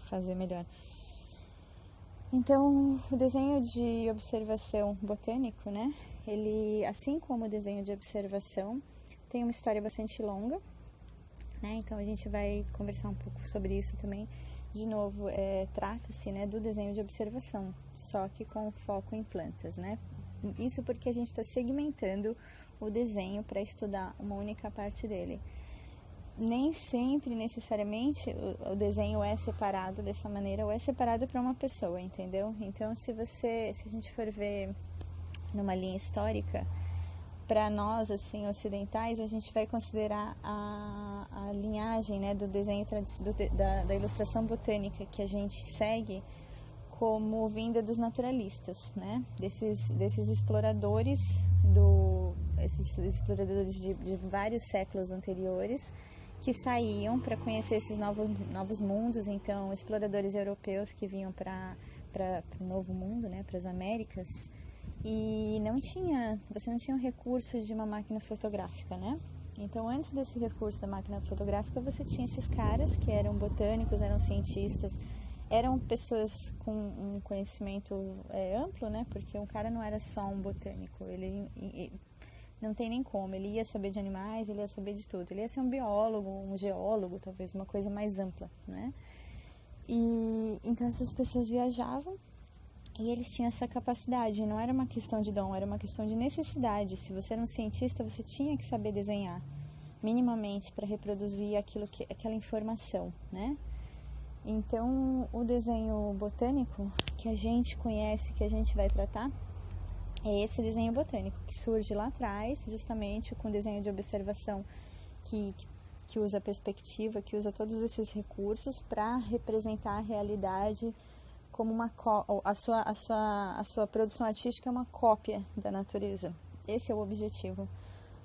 fazer melhor. Então, o desenho de observação botânico, né? Ele, assim como o desenho de observação, tem uma história bastante longa, né? Então, a gente vai conversar um pouco sobre isso também. De novo, trata-se, né, do desenho de observação, só que com foco em plantas, né? Isso porque a gente está segmentando o desenho para estudar uma única parte dele. Nem sempre, necessariamente, o desenho é separado dessa maneira ou é separado para uma pessoa, entendeu? Então, se a gente for ver numa linha histórica, para nós, assim, ocidentais, a gente vai considerar a linhagem, né, do desenho, da ilustração botânica que a gente segue como vinda dos naturalistas, né? Desses exploradores, esses exploradores de vários séculos anteriores, que saíam para conhecer esses novos mundos. Então, exploradores europeus que vinham para o Novo Mundo, né, para as Américas, e você não tinha o recurso de uma máquina fotográfica, né? Então, antes desse recurso da máquina fotográfica, você tinha esses caras que eram botânicos, eram cientistas, eram pessoas com um conhecimento amplo, né? Porque um cara não era só um botânico, ele não tem nem como, ele ia saber de animais, ele ia saber de tudo, ele ia ser um biólogo, um geólogo, talvez uma coisa mais ampla, né? E então essas pessoas viajavam e eles tinham essa capacidade, não era uma questão de dom, era uma questão de necessidade. Se você era um cientista, você tinha que saber desenhar minimamente para reproduzir aquela informação, né? Então, o desenho botânico que a gente conhece, que a gente vai tratar, é esse desenho botânico que surge lá atrás, justamente com o desenho de observação que usa a perspectiva, que usa todos esses recursos para representar a realidade como a sua produção artística é uma cópia da natureza. Esse é o objetivo,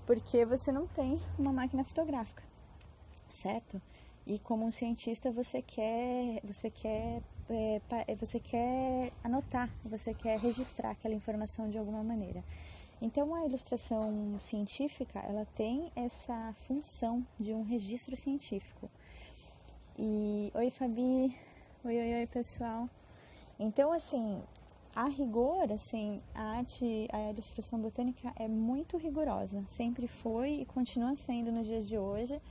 porque você não tem uma máquina fotográfica, certo? E como um cientista você quer anotar, você quer registrar aquela informação de alguma maneira. Então a ilustração científica, ela tem essa função de um registro científico. E oi Fabi, oi pessoal. Então assim, a rigor, assim, a ilustração botânica é muito rigorosa, sempre foi e continua sendo nos dias de hoje,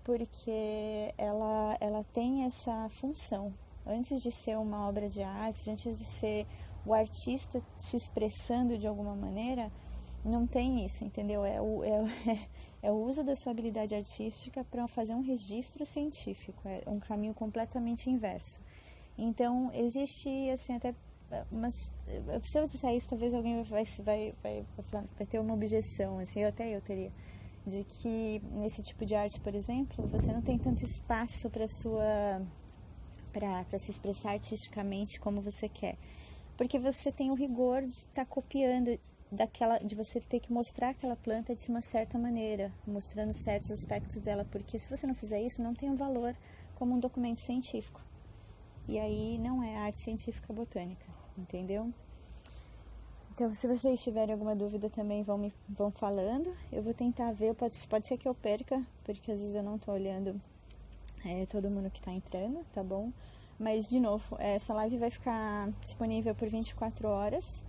porque ela tem essa função. Antes de ser uma obra de arte, antes de ser o artista se expressando de alguma maneira, não tem isso, entendeu? É o uso da sua habilidade artística para fazer um registro científico, é um caminho completamente inverso. Então, existe, assim, até... Mas, se eu disser isso, talvez alguém vai ter uma objeção, assim, eu teria, de que nesse tipo de arte, por exemplo, você não tem tanto espaço para se expressar artisticamente como você quer, porque você tem o rigor de estar copiando de você ter que mostrar aquela planta de uma certa maneira, mostrando certos aspectos dela, porque se você não fizer isso, não tem um valor como um documento científico, e aí não é arte científica botânica, entendeu? Então, se vocês tiverem alguma dúvida também, vão falando. Eu vou tentar ver, pode ser que eu perca, porque às vezes eu não estou olhando todo mundo que está entrando, tá bom? Mas, de novo, essa live vai ficar disponível por 24 horas.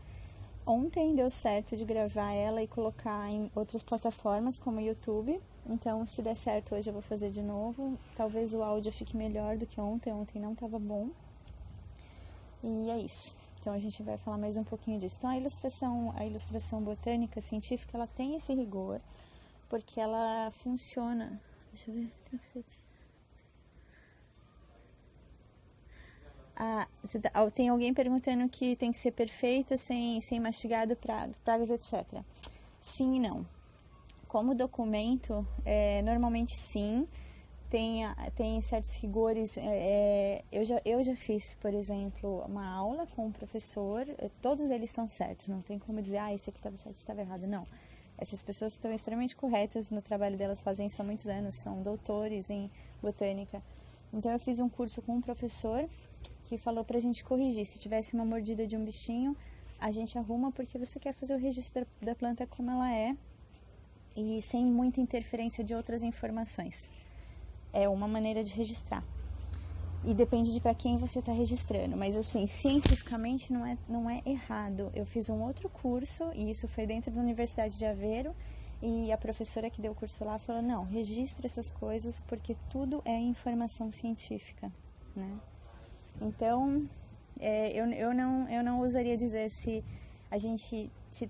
Ontem deu certo de gravar ela e colocar em outras plataformas, como o YouTube. Então, se der certo hoje, eu vou fazer de novo. Talvez o áudio fique melhor do que ontem. Ontem não estava bom. E é isso. Então, a gente vai falar mais um pouquinho disso. Então, a ilustração botânica, científica, ela tem esse rigor, porque ela funciona... Deixa eu ver... tem alguém perguntando que tem que ser perfeita, sem mastigado, pragas, etc. Sim e não. Como documento, normalmente sim, tem certos rigores. Eu já fiz, por exemplo, uma aula com um professor, todos eles estão certos, não tem como dizer, esse aqui estava certo, esse estava errado, não. Essas pessoas estão extremamente corretas no trabalho delas, fazem isso há muitos anos, são doutores em botânica. Então eu fiz um curso com um professor que falou pra gente corrigir, se tivesse uma mordida de um bichinho, a gente arruma, porque você quer fazer o registro da planta como ela é, e sem muita interferência de outras informações. É uma maneira de registrar. E depende de para quem você está registrando. Mas assim, cientificamente não é errado. Eu fiz um outro curso, e isso foi dentro da Universidade de Aveiro, e a professora que deu o curso lá falou, não, registre essas coisas porque tudo é informação científica, né? Então, eu não ousaria dizer se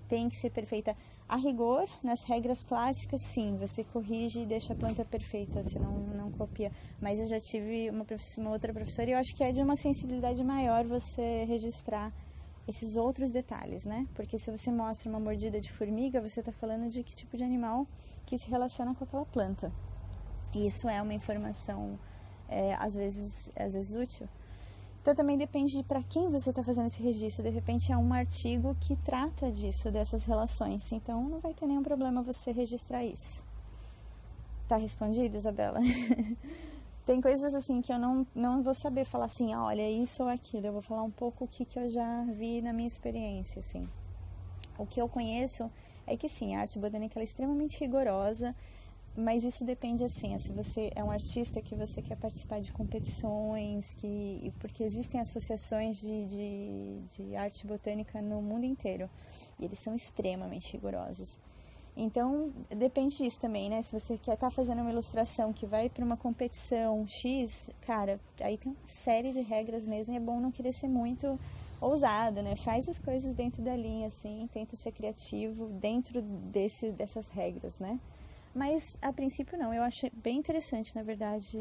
tem que ser perfeita. A rigor, nas regras clássicas, sim, você corrige e deixa a planta perfeita, você não copia. Mas eu já tive uma outra professora e eu acho que é de uma sensibilidade maior você registrar esses outros detalhes, né? Porque se você mostra uma mordida de formiga, você está falando de que tipo de animal que se relaciona com aquela planta. E isso é uma informação, às vezes útil. Então também depende de para quem você está fazendo esse registro. De repente é um artigo que trata disso, dessas relações. Então não vai ter nenhum problema você registrar isso. Tá respondido, Isabela? Tem coisas assim que eu não vou saber falar assim, olha, isso ou aquilo. Eu vou falar um pouco o que eu já vi na minha experiência, assim. O que eu conheço é que sim, a arte botânica é extremamente rigorosa, mas isso depende assim, se você é um artista que você quer participar de competições, porque existem associações de arte botânica no mundo inteiro, e eles são extremamente rigorosos. Então, depende disso também, né? Se você quer estar fazendo uma ilustração que vai para uma competição X, cara, aí tem uma série de regras mesmo, e é bom não querer ser muito ousada, né? Faz as coisas dentro da linha, assim, tenta ser criativo dentro dessas regras, né? Mas, a princípio, não. Eu acho bem interessante, na verdade,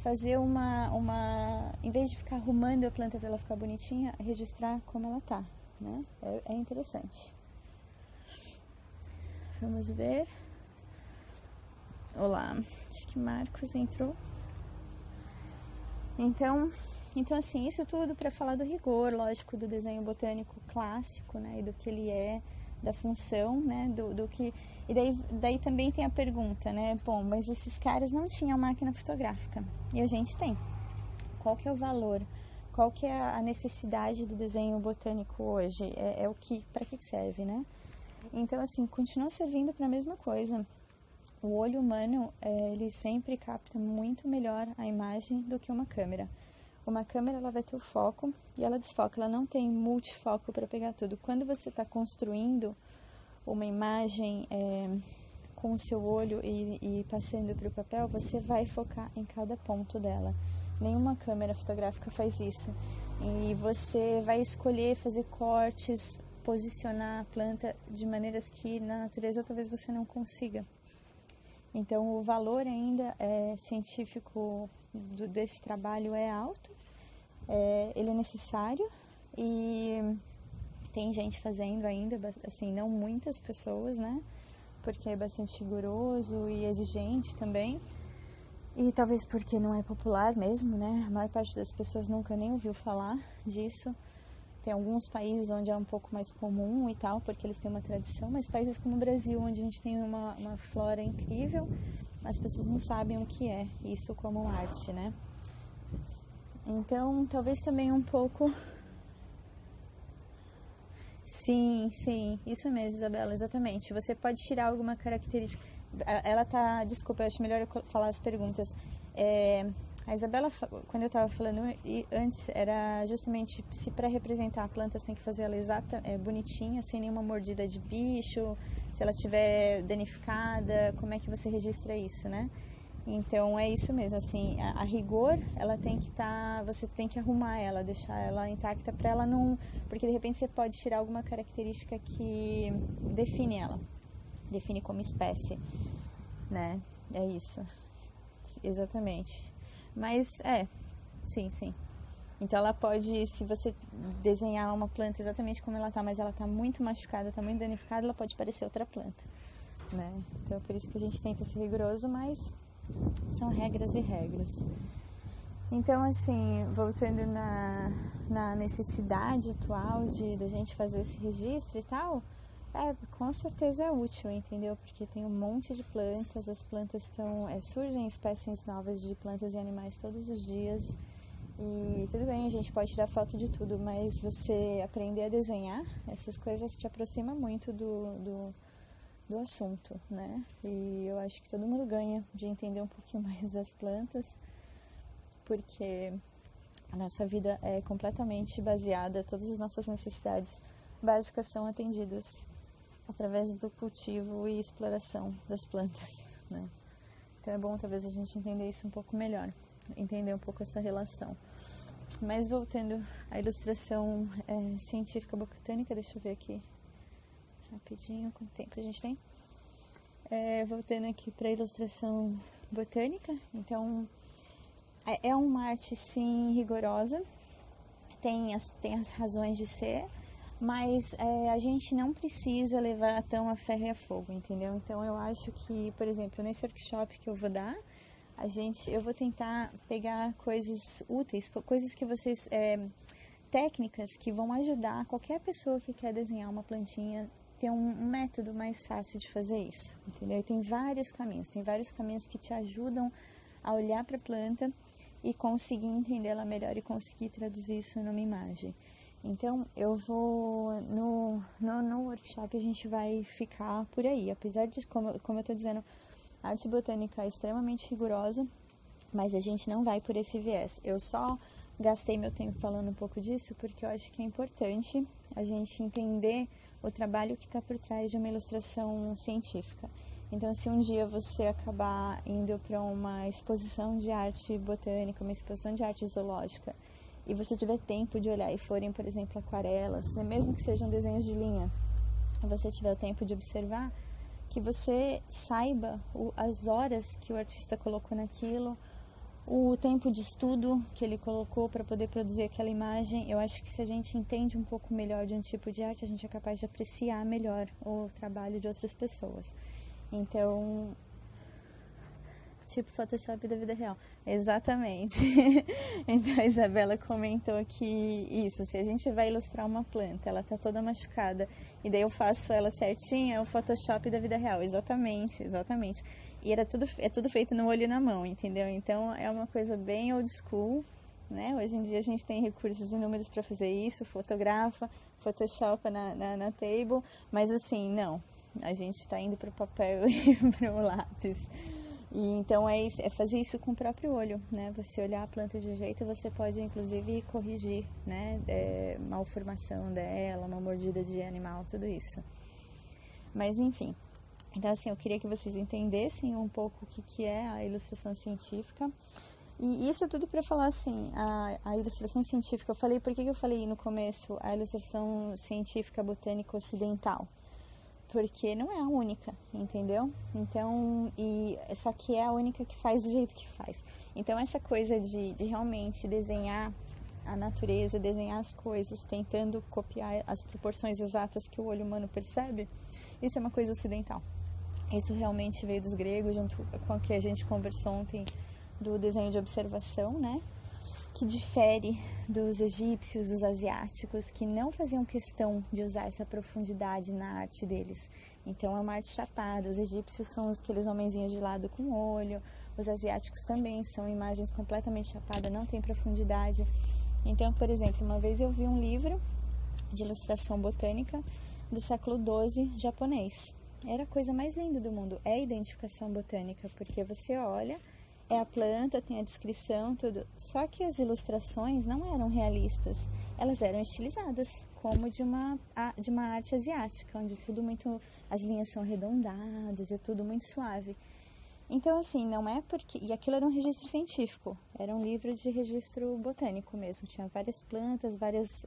fazer uma... Em vez de ficar arrumando a planta para ela ficar bonitinha, registrar como ela tá, né? É interessante. Vamos ver. Olá, acho que Marcos entrou. Então assim, isso tudo para falar do rigor, lógico, do desenho botânico clássico, né? E do que ele é, da função, né? Do que... E daí também tem a pergunta, né? Bom, mas esses caras não tinham máquina fotográfica. E a gente tem. Qual que é o valor? Qual que é a necessidade do desenho botânico hoje? Para que serve, né? Então, assim, continua servindo para a mesma coisa. O olho humano, ele sempre capta muito melhor a imagem do que uma câmera. Uma câmera, ela vai ter o foco e ela desfoca, ela não tem multifoco para pegar tudo. Quando você está construindo uma imagem com o seu olho e passando para o papel, você vai focar em cada ponto dela. Nenhuma câmera fotográfica faz isso. E você vai escolher fazer cortes, posicionar a planta de maneiras que na natureza talvez você não consiga. Então o valor ainda científico desse trabalho é alto, ele é necessário e tem gente fazendo ainda, assim, não muitas pessoas, né? Porque é bastante rigoroso e exigente também. E talvez porque não é popular mesmo, né? A maior parte das pessoas nunca nem ouviu falar disso. Tem alguns países onde é um pouco mais comum e tal, porque eles têm uma tradição, mas países como o Brasil, onde a gente tem uma flora incrível, as pessoas não sabem o que é isso como arte, né? Então, talvez também um pouco... Sim, isso mesmo, Isabela, exatamente. Você pode tirar alguma característica... Desculpa, eu acho melhor eu falar as perguntas. A Isabela, quando eu estava falando antes, era justamente se para representar plantas tem que fazer ela bonitinha, sem nenhuma mordida de bicho, se ela estiver danificada, como é que você registra isso, né? Então é isso mesmo, assim, a rigor ela tem que você tem que arrumar ela, deixar ela intacta para ela não... Porque de repente você pode tirar alguma característica que define ela, define como espécie, né? É isso, exatamente. Mas sim. Então ela pode, se você desenhar uma planta exatamente como ela tá, mas ela tá muito machucada, tá muito danificada, ela pode parecer outra planta, né? Então é por isso que a gente tenta ser rigoroso, mas são regras e regras. Então, assim, voltando na necessidade atual da gente fazer esse registro e tal, com certeza é útil, entendeu? Porque tem um monte de plantas, as plantas surgem espécies novas de plantas e animais todos os dias. E tudo bem, a gente pode tirar foto de tudo, mas você aprender a desenhar essas coisas te aproxima muito do assunto, né? E eu acho que todo mundo ganha de entender um pouquinho mais das plantas, porque a nossa vida é completamente baseada, todas as nossas necessidades básicas são atendidas através do cultivo e exploração das plantas, né? Então é bom talvez a gente entender isso um pouco melhor, entender um pouco essa relação. Mas voltando à ilustração científica botânica, deixa eu ver aqui rapidinho quanto tempo a gente tem. Voltando aqui para a ilustração botânica, então é uma arte sim rigorosa, tem as razões de ser, mas a gente não precisa levar tão a ferro e a fogo, entendeu? Então eu acho que, por exemplo, nesse workshop que eu vou dar, eu vou tentar pegar coisas úteis, coisas que vocês, técnicas que vão ajudar qualquer pessoa que quer desenhar uma plantinha ter um método mais fácil de fazer isso, entendeu? E tem vários caminhos que te ajudam a olhar para a planta e conseguir entendê-la melhor e conseguir traduzir isso numa imagem. Então, eu vou, no workshop a gente vai ficar por aí, apesar de, como eu estou dizendo, a arte botânica é extremamente rigorosa, mas a gente não vai por esse viés. Eu só gastei meu tempo falando um pouco disso porque eu acho que é importante a gente entender o trabalho que está por trás de uma ilustração científica. Então, se um dia você acabar indo para uma exposição de arte botânica, uma exposição de arte zoológica, e você tiver tempo de olhar e forem, por exemplo, aquarelas, né, mesmo que sejam desenhos de linha, e você tiver o tempo de observar, que você saiba as horas que o artista colocou naquilo, o tempo de estudo que ele colocou para poder produzir aquela imagem. Eu acho que se a gente entende um pouco melhor de um tipo de arte, a gente é capaz de apreciar melhor o trabalho de outras pessoas. Então, tipo Photoshop da vida real. Exatamente. Então a Isabela comentou que isso, se a gente vai ilustrar uma planta, ela tá toda machucada, e daí eu faço ela certinha, é o Photoshop da vida real. Exatamente. E é tudo feito no olho e na mão, entendeu? Então é uma coisa bem old school, né? Hoje em dia a gente tem recursos inúmeros para fazer isso, fotografa, photoshopa na table, mas assim, não. A gente está indo para o papel e para o lápis. E então é fazer isso com o próprio olho, né? Você olhar a planta de um jeito, você pode inclusive corrigir, né? Malformação dela, uma mordida de animal, tudo isso. Mas enfim, então assim, eu queria que vocês entendessem um pouco o que é a ilustração científica. E isso tudo para falar assim, a ilustração científica, por que eu falei no começo a ilustração científica botânica ocidental? Porque não é a única, entendeu? Então, só que é a única que faz do jeito que faz. Então, essa coisa de realmente desenhar a natureza, desenhar as coisas, tentando copiar as proporções exatas que o olho humano percebe, isso é uma coisa ocidental. Isso realmente veio dos gregos, junto com o que a gente conversou ontem do desenho de observação, né? Que difere dos egípcios, dos asiáticos, que não faziam questão de usar essa profundidade na arte deles. Então é uma arte chapada. Os egípcios são aqueles homenzinhos de lado com olho, os asiáticos também são imagens completamente chapadas, não tem profundidade. Então, por exemplo, uma vez eu vi um livro de ilustração botânica do século XII japonês. Era a coisa mais linda do mundo, é a identificação botânica, porque você olha, é a planta, tem a descrição, tudo. Só que as ilustrações não eram realistas, elas eram estilizadas, como de uma arte asiática, onde tudo muito, as linhas são arredondadas, é tudo muito suave. Então, assim, não é porque... E aquilo era um registro científico, era um livro de registro botânico mesmo, tinha várias plantas, várias